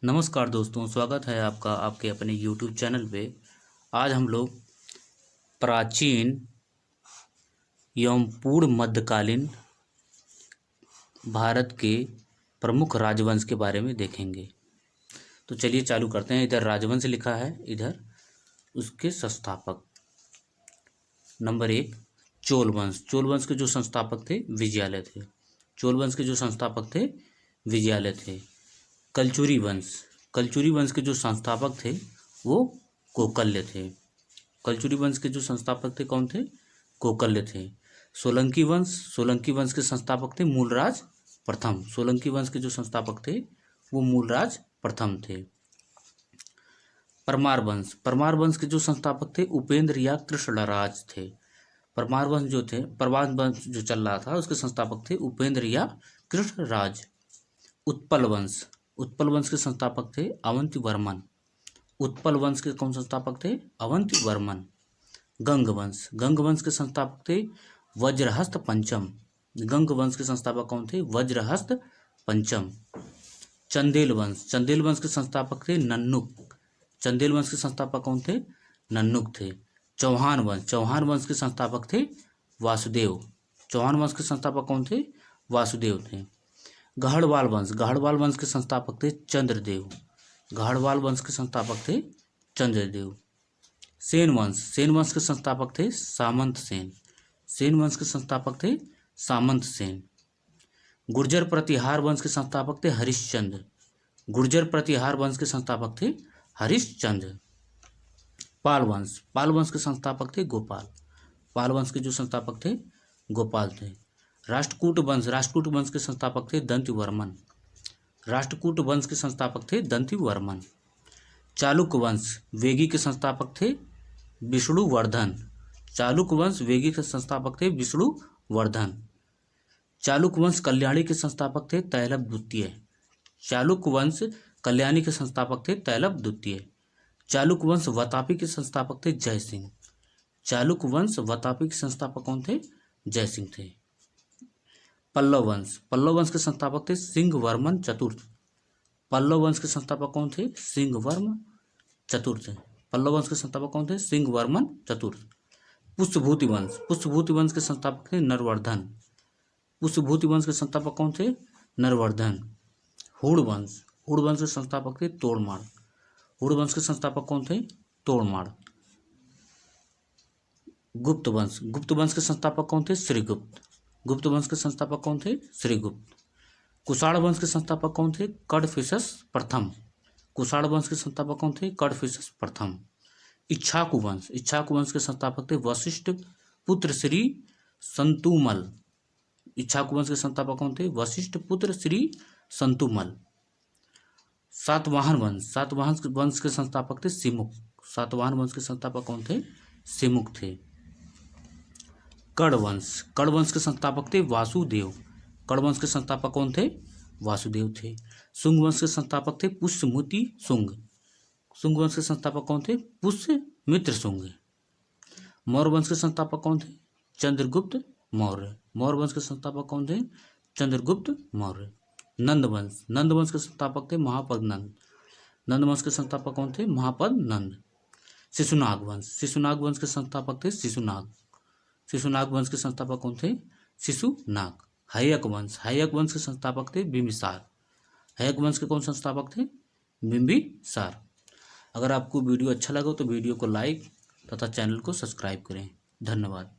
नमस्कार दोस्तों, स्वागत है आपका आपके अपने YouTube चैनल पे। आज हम लोग प्राचीन एवं पूर्व मध्यकालीन भारत के प्रमुख राजवंश के बारे में देखेंगे। तो चलिए चालू करते हैं। इधर राजवंश लिखा है, इधर उसके संस्थापक। नंबर 1, चोल वंश। चोल वंश के जो संस्थापक थे विजयालय थे। चोल वंश के जो संस्थापक थे विजयालय थे। कलचुरी वंश। कलचुरी वंश के जो संस्थापक थे वो कोकल्य थे। कलचुरी वंश के जो संस्थापक थे कौन थे? कोकल्य थे। सोलंकी वंश। सोलंकी वंश के संस्थापक थे मूलराज प्रथम। सोलंकी वंश के जो संस्थापक थे वो मूलराज प्रथम थे। परमार वंश। परमार वंश के जो संस्थापक थे उपेंद्र या कृष्णराज थे। परमार वंश जो थे, परमार वंश जो चल रहा था उसके संस्थापक थे उपेंद्र या कृष्णराज। उत्पल वंश। उत्पल वंश के संस्थापक थे अवंती वर्मन। उत्पल वंश के कौन संस्थापक थे? अवंती वर्मन। गंग वंश। गंग वंश के संस्थापक थे वज्रहस्त पंचम। गंग वंश के संस्थापक कौन थे? वज्रहस्त पंचम। चंदेल वंश। चंदेल वंश के संस्थापक थे नन्नुक। चंदेल वंश के संस्थापक कौन थे? नन्नुक थे। चौहान वंश। चौहान वंश के संस्थापक थे वासुदेव। चौहान वंश के संस्थापक कौन थे? वासुदेव थे। गहड़वाल वंश। गहड़वाल वंश के संस्थापक थे चंद्रदेव। गहड़वाल वंश के संस्थापक थे चंद्रदेव। सेन वंश। सेन वंश के संस्थापक थे सामंत सेन। सेन वंश के संस्थापक थे सामंत सेन। गुर्जर प्रतिहार वंश के संस्थापक थे हरिश्चंद्र। गुर्जर प्रतिहार वंश के संस्थापक थे हरिश्चंद्र। पाल वंश। पाल वंश के संस्थापक थे गोपाल। पाल वंश के जो संस्थापक थे गोपाल थे। राष्ट्रकूट वंश। राष्ट्रकूट वंश के संस्थापक थे दंतिवर्मन। राष्ट्रकूट वंश के संस्थापक थे दंतिवर्मन। चालुक्य वंश। वेगी के संस्थापक थे विष्णुवर्धन। चालुक्य वंश वेगी के संस्थापक थे विष्णुवर्धन। चालुक्य वंश कल्याणी के संस्थापक थे तैलभ द्वितीय। चालुक्य वंश कल्याणी के संस्थापक थे तैलभ द्वितीय। चालुक्य वंश वतापी के संस्थापक थे जयसिंह। चालुक्य वंश वतापी के संस्थापक कौन थे? जयसिंह थे। पल्लव वंश। पल्लव वंश के संस्थापक थे सिंहवर्मन चतुर्थ। पल्लव वंश के संस्थापक कौन थे? सिंहवर्मन चतुर्थ। पल्लव वंश के संस्थापक कौन थे? सिंहवर्मन चतुर्थ। पुष्यभूति वंश। पुष्यभूति वंश के संस्थापक थे नरवर्धन। पुष्यभूति वंश के संस्थापक कौन थे? नरवर्धन। हुड़ वंश। हुड़ वंश के संस्थापक थे तोड़माड़। हुड़ वंश के संस्थापक कौन थे? तोड़माड़। गुप्त वंश। गुप्त वंश के संस्थापक कौन थे? श्रीगुप्त। गुप्त वंश के संस्थापक कौन थे? श्रीगुप्त। कुषाण वंश के संस्थापक कौन थे? कडफिसस प्रथम। कुषाण वंश के संस्थापक कौन थे? कडफिसस प्रथम। इक्ष्वाकु वंश। इक्ष्वाकु वंश के संस्थापक थे वशिष्ठ पुत्र श्री संतुमल। इक्ष्वाकु वंश के संस्थापक कौन थे? वशिष्ठ पुत्र श्री संतुमल। सातवाहन वंश। सातवाहन वंश के संस्थापक थे सिमुक। सातवाहन वंश के संस्थापक कौन थे? सिमुक थे। कर्ण वंश। कर्ण वंश के संस्थापक थे वासुदेव। कर्ण वंश के संस्थापक कौन थे? वासुदेव थे। शुंग वंश के संस्थापक थे पुष्यमुति शुंग। शुंग वंश के संस्थापक कौन थे? पुष्यमित्र शुंग। मौर्य वंश के संस्थापक कौन थे? चंद्रगुप्त मौर्य। मौर्य वंश के संस्थापक कौन थे? चंद्रगुप्त मौर्य। नंद वंश। नंद वंश के संस्थापक थे महापद नंद। नंद वंश के संस्थापक कौन थे? महापद नंद। शिशुनाग वंश। शिशुनाग वंश के संस्थापक थे शिशुनाग। शिशुनाग वंश के संस्थापक कौन थे? शिशुनाग। हयक वंश। हयक वंश के संस्थापक थे बिंबिसार। हयक वंश के कौन संस्थापक थे? बिंबिसार। अगर आपको वीडियो अच्छा लगा तो वीडियो को लाइक तथा चैनल को सब्सक्राइब करें। धन्यवाद।